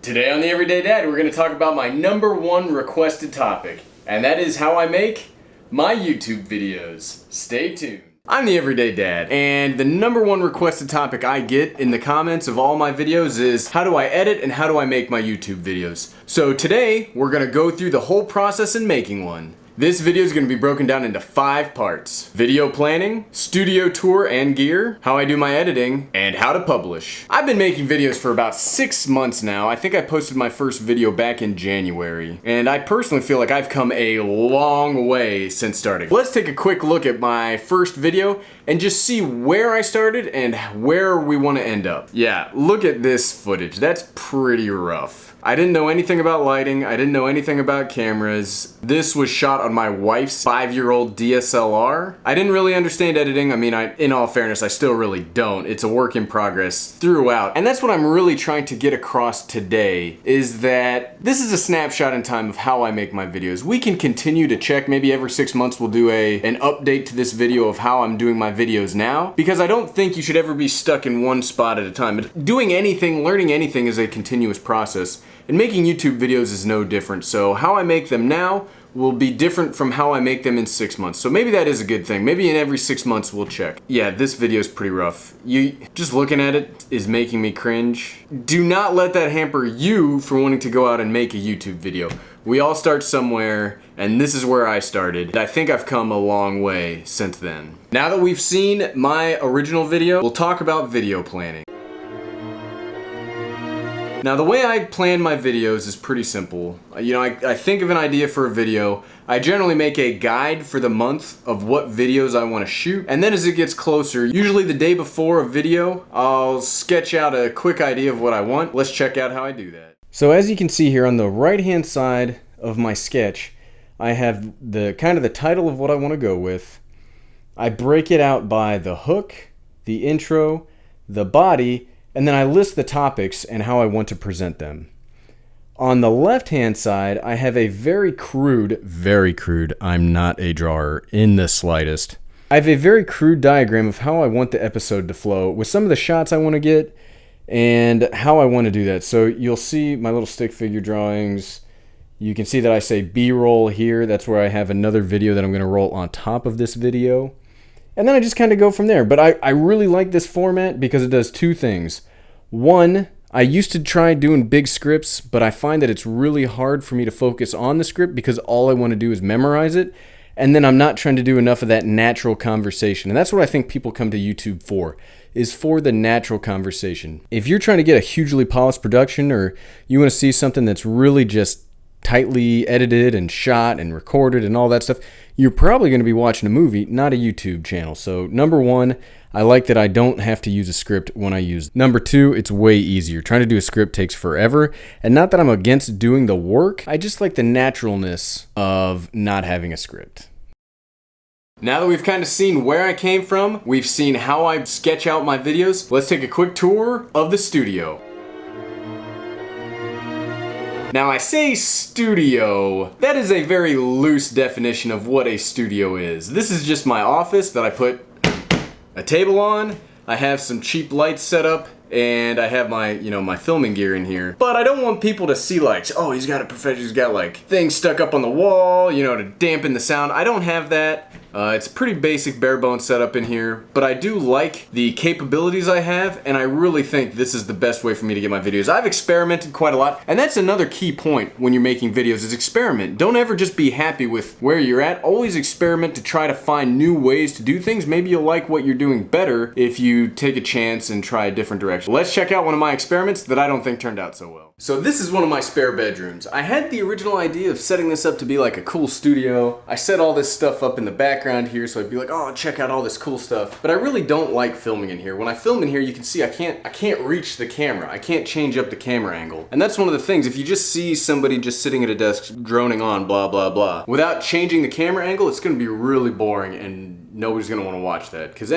Today on The Everyday Dad, we're going to talk about my #1 requested topic, and that is how I make my YouTube videos. Stay tuned. I'm The Everyday Dad, and the #1 requested topic I get in the comments of all my videos is how do I edit and how do I make my YouTube videos. So today, we're going to go through the whole process in making one. This video is going to be broken down into 5 parts. Video planning, studio tour and gear, how I do my editing, and how to publish. I've been making videos for about 6 months now. I think I posted my first video back in January. And I personally feel like I've come a long way since starting. Let's take a quick look at my first video and just see where I started and where we want to end up. Yeah, look at this footage. That's pretty rough. I didn't know anything about lighting. I didn't know anything about cameras. This was shot on my wife's 5-year-old DSLR. I didn't really understand editing. I mean, in all fairness, I still really don't. It's a work in progress throughout. And that's what I'm really trying to get across today, is that this is a snapshot in time of how I make my videos. We can continue to check. Maybe every 6 months we'll do an update to this video of how I'm doing my videos now, because I don't think you should ever be stuck in one spot at a time. But doing anything, learning anything is a continuous process. And making YouTube videos is no different. So how I make them now will be different from how I make them in 6 months. So maybe that is a good thing. Maybe in every 6 months we'll check. Yeah, this video is pretty rough. Just looking at it is making me cringe. Do not let that hamper you from wanting to go out and make a YouTube video. We all start somewhere, and this is where I started. I think I've come a long way since then. Now that we've seen my original video, we'll talk about video planning. Now the way I plan my videos is pretty simple. You know, I think of an idea for a video. I generally make a guide for the month of what videos I want to shoot. And then as it gets closer, usually the day before a video, I'll sketch out a quick idea of what I want. Let's check out how I do that. So as you can see here on the right hand side of my sketch, I have the title of what I want to go with. I break it out by the hook, the intro, the body, and then I list the topics and how I want to present them. On the left-hand side, I have a very crude, I'm not a drawer in the slightest. I have a very crude diagram of how I want the episode to flow with some of the shots I want to get and how I want to do that. So you'll see my little stick figure drawings. You can see that I say B-roll here. That's where I have another video that I'm going to roll on top of this video. And then I just kind of go from there. But I really like this format because it does 2 things. One, I used to try doing big scripts, but I find that it's really hard for me to focus on the script because all I want to do is memorize it. And then I'm not trying to do enough of that natural conversation. And that's what I think people come to YouTube for, is for the natural conversation. If you're trying to get a hugely polished production, or you want to see something that's really just tightly edited and shot and recorded and all that stuff, you're probably going to be watching a movie, not a YouTube channel. So #1, I like that I don't have to use a script when I use it. #2, it's way easier. Trying to do a script takes forever. And not that I'm against doing the work, I just like the naturalness of not having a script. Now that we've kind of seen where I came from, we've seen how I sketch out my videos, let's take a quick tour of the studio. Now I say studio, that is a very loose definition of what a studio is. This is just my office that I put a table on. I have some cheap lights set up, and I have my, my filming gear in here. But I don't want people to see like, oh, he's got like things stuck up on the wall, to dampen the sound. I don't have that. It's a pretty basic bare bones setup in here, but I do like the capabilities I have, and I really think this is the best way for me to get my videos. I've experimented quite a lot, and that's another key point when you're making videos, is experiment. Don't ever just be happy with where you're at. Always experiment to try to find new ways to do things. Maybe you'll like what you're doing better if you take a chance and try a different direction. Let's check out one of my experiments that I don't think turned out so well. So this is one of my spare bedrooms. I had the original idea of setting this up to be like a cool studio. I set all this stuff up in the background here, so I'd be like, oh, check out all this cool stuff. But I really don't like filming in here. When I film in here, you can see I can't reach the camera. I can't change up the camera angle. And that's one of the things. If you just see somebody just sitting at a desk droning on blah, blah, blah, without changing the camera angle, it's gonna be really boring, and nobody's gonna wanna watch that. Because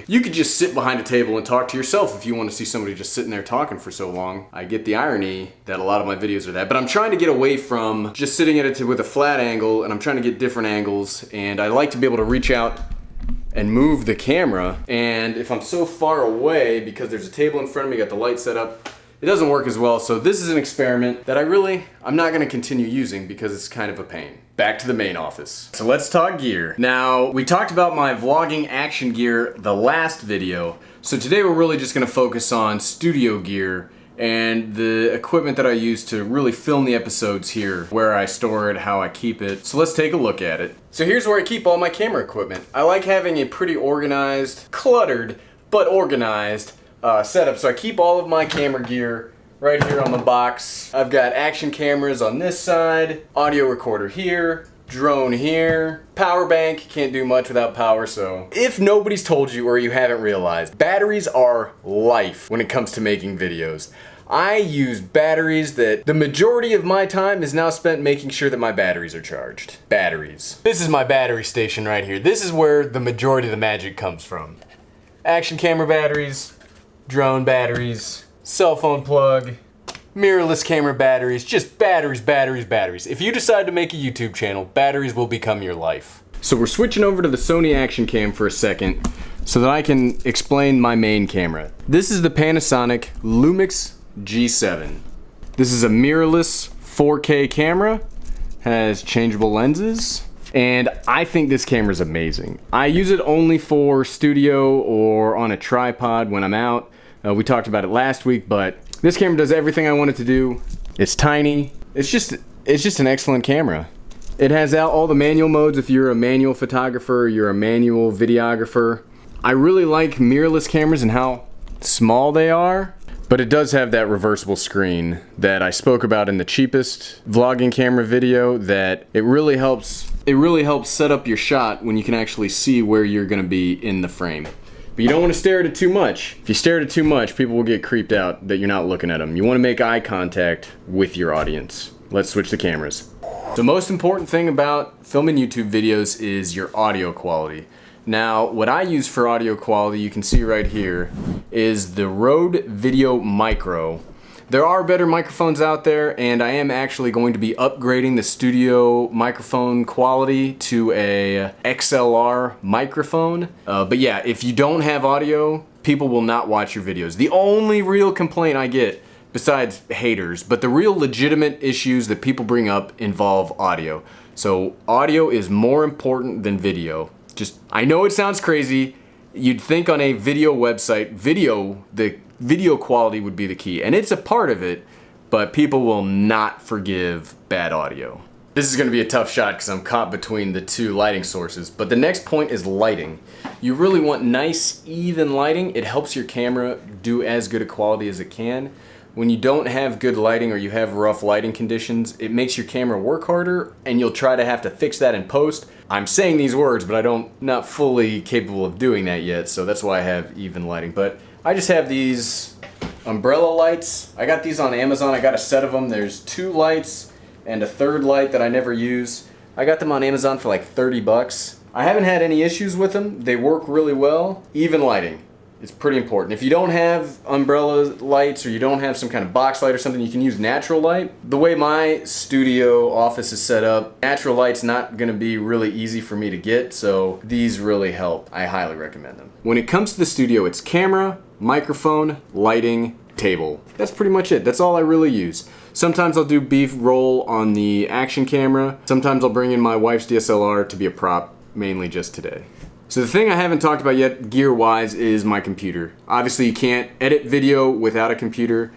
you could just sit behind a table and talk to yourself if you want to see somebody just sitting there talking for so long. I get the irony that a lot of my videos are that, but I'm trying to get away from just sitting at it with a flat angle, and I'm trying to get different angles, and I like to be able to reach out and move the camera. And if I'm so far away, because there's a table in front of me, got the light set up, it doesn't work as well. So this is an experiment that I'm not gonna continue using because it's kind of a pain. Back to the main office. So let's talk gear. Now, we talked about my vlogging action gear the last video. So today we're really just gonna focus on studio gear and the equipment that I use to really film the episodes here, where I store it, how I keep it. So let's take a look at it. So here's where I keep all my camera equipment. I like having a pretty organized, cluttered, but organized setup. So I keep all of my camera gear right here on the box. I've got action cameras on this side, audio recorder here, drone here, power bank, can't do much without power. So if nobody's told you or you haven't realized, batteries are life when it comes to making videos. I use batteries that the majority of my time is now spent making sure that my batteries are charged. Batteries. This is my battery station right here. This is where the majority of the magic comes from. Action camera batteries, drone batteries, cell phone plug, mirrorless camera batteries, just batteries, batteries, batteries. If you decide to make a YouTube channel, batteries will become your life. So we're switching over to the Sony Action Cam for a second so that I can explain my main camera. This is the Panasonic Lumix G7. This is a mirrorless 4K camera, has changeable lenses, and I think this camera is amazing. I use it only for studio or on a tripod when I'm out. We talked about it last week, but this camera does everything I want it to do. It's tiny. It's just an excellent camera. It has all the manual modes if you're a manual photographer, you're a manual videographer. I really like mirrorless cameras and how small they are, but it does have that reversible screen that I spoke about in the cheapest vlogging camera video, that it really helps set up your shot when you can actually see where you're gonna be in the frame. But you don't want to stare at it too much. If you stare at it too much, people will get creeped out that you're not looking at them. You want to make eye contact with your audience. Let's switch the cameras. The most important thing about filming YouTube videos is your audio quality. Now, what I use for audio quality, you can see right here, is the Rode Video Micro. There are better microphones out there, and I am actually going to be upgrading the studio microphone quality to a XLR microphone. But yeah, if you don't have audio, people will not watch your videos. The only real complaint I get, besides haters, but the real legitimate issues that people bring up involve audio. So audio is more important than video. I know it sounds crazy. You'd think on a video website, the video quality would be the key, and it's a part of it, but people will not forgive bad audio. This is going to be a tough shot because I'm caught between the two lighting sources, but the next point is lighting. You really want nice, even lighting. It helps your camera do as good a quality as it can. When you don't have good lighting or you have rough lighting conditions, it makes your camera work harder, and you'll try to have to fix that in post. I'm saying these words, but not fully capable of doing that yet, so that's why I have even lighting. But I just have these umbrella lights. I got these on Amazon. I got a set of them. There's 2 lights and a 3rd light that I never use. I got them on Amazon for like 30 bucks. I haven't had any issues with them. They work really well. Even lighting. It's pretty important. If you don't have umbrella lights or you don't have some kind of box light or something, you can use natural light. The way my studio office is set up, natural light's not gonna be really easy for me to get, so these really help. I highly recommend them. When it comes to the studio, it's camera, microphone, lighting, table. That's pretty much it. That's all I really use. Sometimes I'll do B-roll on the action camera. Sometimes I'll bring in my wife's DSLR to be a prop, mainly just today. So the thing I haven't talked about yet, gear-wise, is my computer. Obviously, you can't edit video without a computer.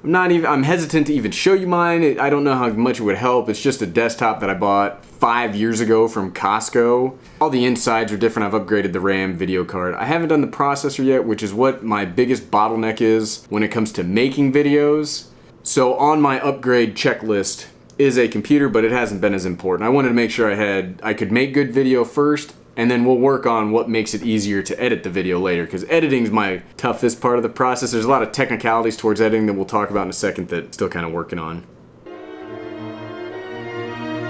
I'm hesitant to even show you mine. I don't know how much it would help. It's just a desktop that I bought 5 years ago from Costco. All the insides are different. I've upgraded the RAM video card. I haven't done the processor yet, which is what my biggest bottleneck is when it comes to making videos. So on my upgrade checklist is a computer, but it hasn't been as important. I wanted to make sure I could make good video first, and then we'll work on what makes it easier to edit the video later, because editing is my toughest part of the process. There's a lot of technicalities towards editing that we'll talk about in a second that I'm still kind of working on.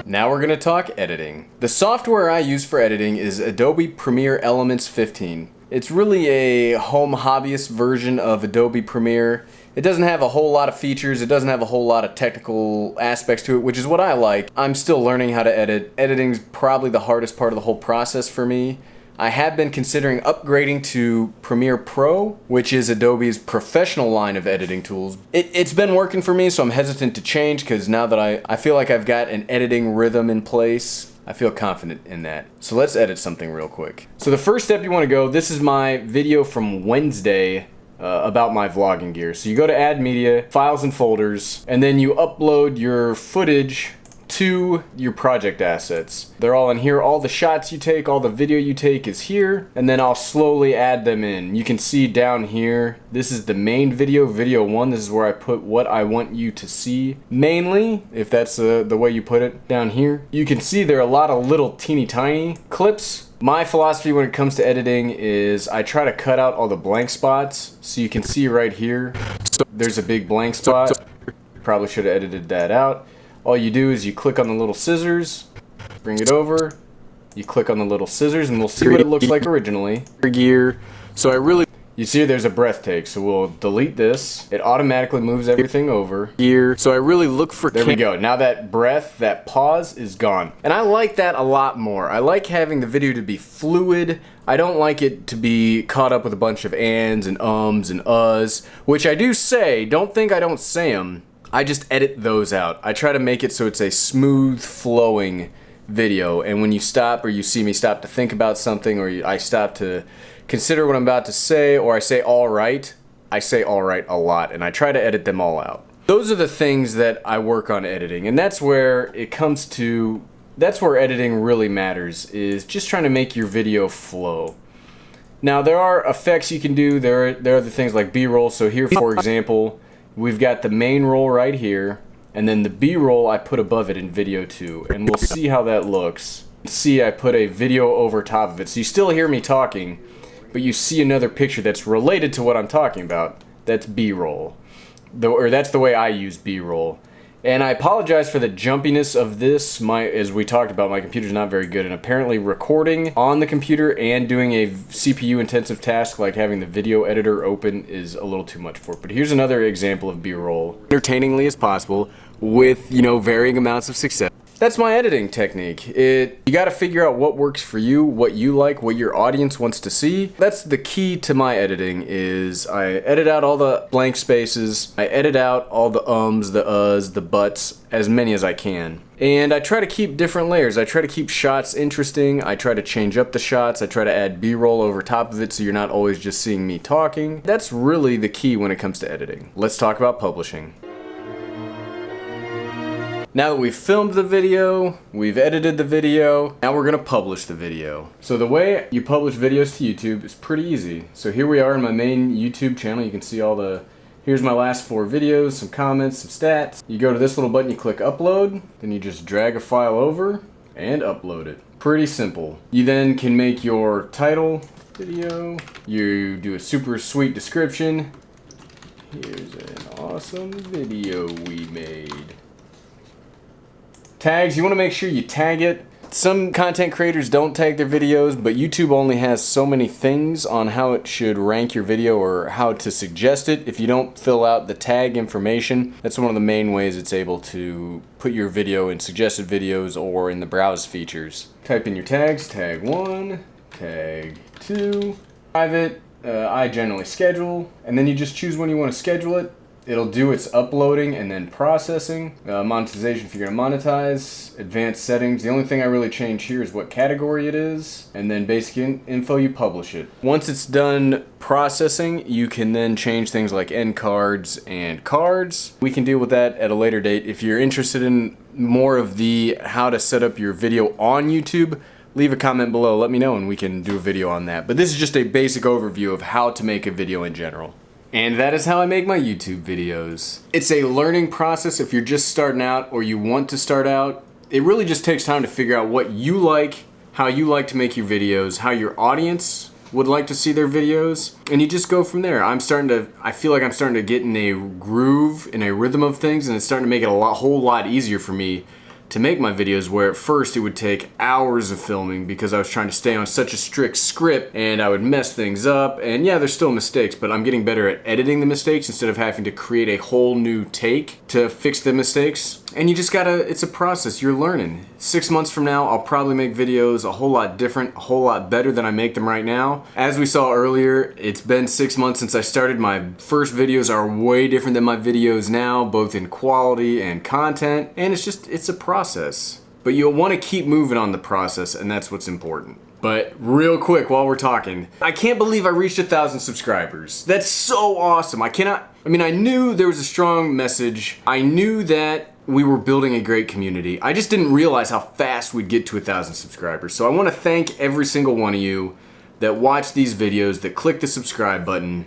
Now we're gonna talk editing. The software I use for editing is Adobe Premiere Elements 15. It's really a home hobbyist version of Adobe Premiere. It doesn't have a whole lot of features, it doesn't have a whole lot of technical aspects to it, which is what I like. I'm still learning how to edit. Editing's probably the hardest part of the whole process for me. I have been considering upgrading to Premiere Pro, which is Adobe's professional line of editing tools. It's been working for me, so I'm hesitant to change because now that I feel like I've got an editing rhythm in place, I feel confident in that. So let's edit something real quick. So the first step you want to go, this is my video from Wednesday about my vlogging gear. So you go to Add Media, Files and Folders, and then you upload your footage to your project assets. They're all in here. All the shots you take, all the video you take is here, and then I'll slowly add them in. You can see down here, this is the main video, video 1. This is where I put what I want you to see mainly, if that's the way you put it. Down here, you can see there are a lot of little teeny tiny clips. My philosophy when it comes to editing is I try to cut out all the blank spots. So you can see right here, there's a big blank spot. Probably should have edited that out. All you do is you click on the little scissors, bring it over, you click on the little scissors, and we'll see what it looks like originally. Gear. So you see there's a breath take, so we'll delete this. It automatically moves everything over. Gear. So I really look for... There we go. Now that breath, that pause is gone. And I like that a lot more. I like having the video to be fluid. I don't like it to be caught up with a bunch of ands and ums and uhs, which I do say. Don't think I don't say them. I just edit those out. I try to make it so it's a smooth flowing video, and when you stop or you see me stop to think about something, or I stop to consider what I'm about to say, or I say alright a lot, and I try to edit them all out. Those are the things that I work on editing, and that's where it comes to, that's where editing really matters, is just trying to make your video flow. Now there are effects you can do, there are the things like B-roll, so here for example, we've got the main roll right here, and then the B-roll I put above it in video 2, and we'll see how that looks. See, I put a video over top of it, so you still hear me talking, but you see another picture that's related to what I'm talking about. That's B-roll, or that's the way I use B-roll. And I apologize for the jumpiness of this. As we talked about, my computer's not very good, and apparently recording on the computer and doing a CPU intensive task like having the video editor open is a little too much for it. But here's another example of B-roll, entertainingly as possible, with, you know, varying amounts of success. That's my editing technique. You gotta figure out what works for you, what you like, what your audience wants to see. That's the key to my editing, is I edit out all the blank spaces, I edit out all the ums, the uhs, the buts, as many as I can. And I try to keep different layers. I try to keep shots interesting, I try to change up the shots, I try to add B-roll over top of it so you're not always just seeing me talking. That's really the key when it comes to editing. Let's talk about publishing. Now that we've filmed the video, we've edited the video, now we're gonna publish the video. So the way you publish videos to YouTube is pretty easy. So here we are in my main YouTube channel. You can see here's my last 4 videos, some comments, some stats. You go to this little button, you click upload, then you just drag a file over and upload it. Pretty simple. You then can make your title video, you do a super sweet description. Here's an awesome video we made. Tags, you want to make sure you tag it. Some content creators don't tag their videos, but YouTube only has so many things on how it should rank your video or how to suggest it. If you don't fill out the tag information, that's one of the main ways it's able to put your video in suggested videos or in the browse features. Type in your tags, tag 1, tag 2, private, I generally schedule, and then you just choose when you want to schedule it. It'll do its uploading and then processing. Monetization, if you're gonna monetize. Advanced settings. The only thing I really change here is what category it is. And then basic info, you publish it. Once it's done processing, you can then change things like end cards and cards. We can deal with that at a later date. If you're interested in more of the how to set up your video on YouTube, leave a comment below, let me know, and we can do a video on that. But this is just a basic overview of how to make a video in general. And that is how I make my YouTube videos. It's a learning process if you're just starting out or you want to start out. It really just takes time to figure out what you like, how you like to make your videos, how your audience would like to see their videos, and you just go from there. I feel like I'm starting to get in a groove, in a rhythm of things, and it's starting to make it whole lot easier for me to make my videos, where at first it would take hours of filming because I was trying to stay on such a strict script and I would mess things up. And yeah, there's still mistakes, but I'm getting better at editing the mistakes instead of having to create a whole new take to fix the mistakes. And you just gotta, it's a process, you're learning. 6 months from now, I'll probably make videos a whole lot different, a whole lot better than I make them right now. As we saw earlier, it's been 6 months since I started. My first videos are way different than my videos now, both in quality and content, and it's a process. But you'll want to keep moving on the process, and that's what's important. But real quick, while we're talking, I can't believe I reached 1,000 subscribers. That's so awesome. I knew there was a strong message. I knew that we were building a great community. I just didn't realize how fast we'd get to 1,000 subscribers. So I want to thank every single one of you that watch these videos, that click the subscribe button.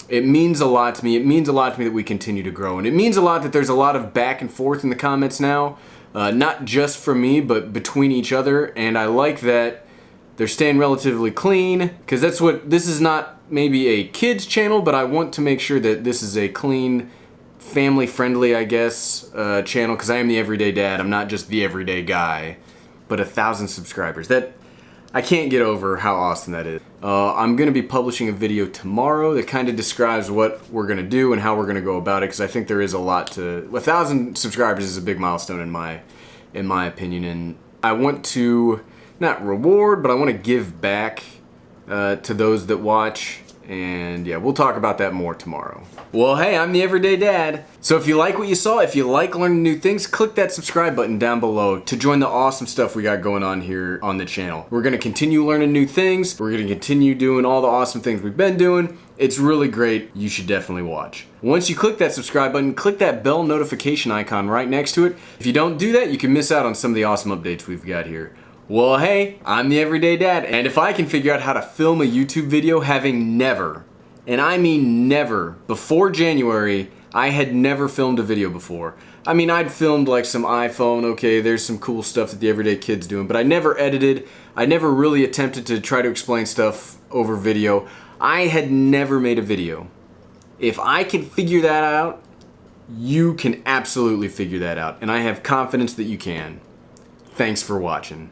It means a lot to me. It means a lot to me that we continue to grow. And it means a lot that there's a lot of back and forth in the comments now. Not just from me, but between each other. And I like that they're staying relatively clean, because this is not maybe a kid's channel, but I want to make sure that this is a clean, family friendly, I guess, channel, because I am the everyday dad. I'm not just the everyday guy. But 1,000 subscribers, that I can't get over how awesome that is. I'm gonna be publishing a video tomorrow that kind of describes what we're gonna do and how we're gonna go about it, because I think there is a lot to, 1,000 subscribers is a big milestone in my opinion, and I want to not reward, but I want to give back to those that watch. And yeah, we'll talk about that more tomorrow. Well, hey, I'm the Everyday Dad. So if you like what you saw, if you like learning new things, click that subscribe button down below to join the awesome stuff we got going on here on the channel. We're gonna continue learning new things. We're gonna continue doing all the awesome things we've been doing. It's really great. You should definitely watch. Once you click that subscribe button, click that bell notification icon right next to it. If you don't do that, you can miss out on some of the awesome updates we've got here. Well, hey, I'm the Everyday Dad, and if I can figure out how to film a YouTube video having never, and I mean never, before January, I had never filmed a video before. I mean, I'd filmed like some iPhone, okay, there's some cool stuff that the everyday kid's doing, but I never edited, I never really attempted to try to explain stuff over video. I had never made a video. If I can figure that out, you can absolutely figure that out, and I have confidence that you can. Thanks for watching.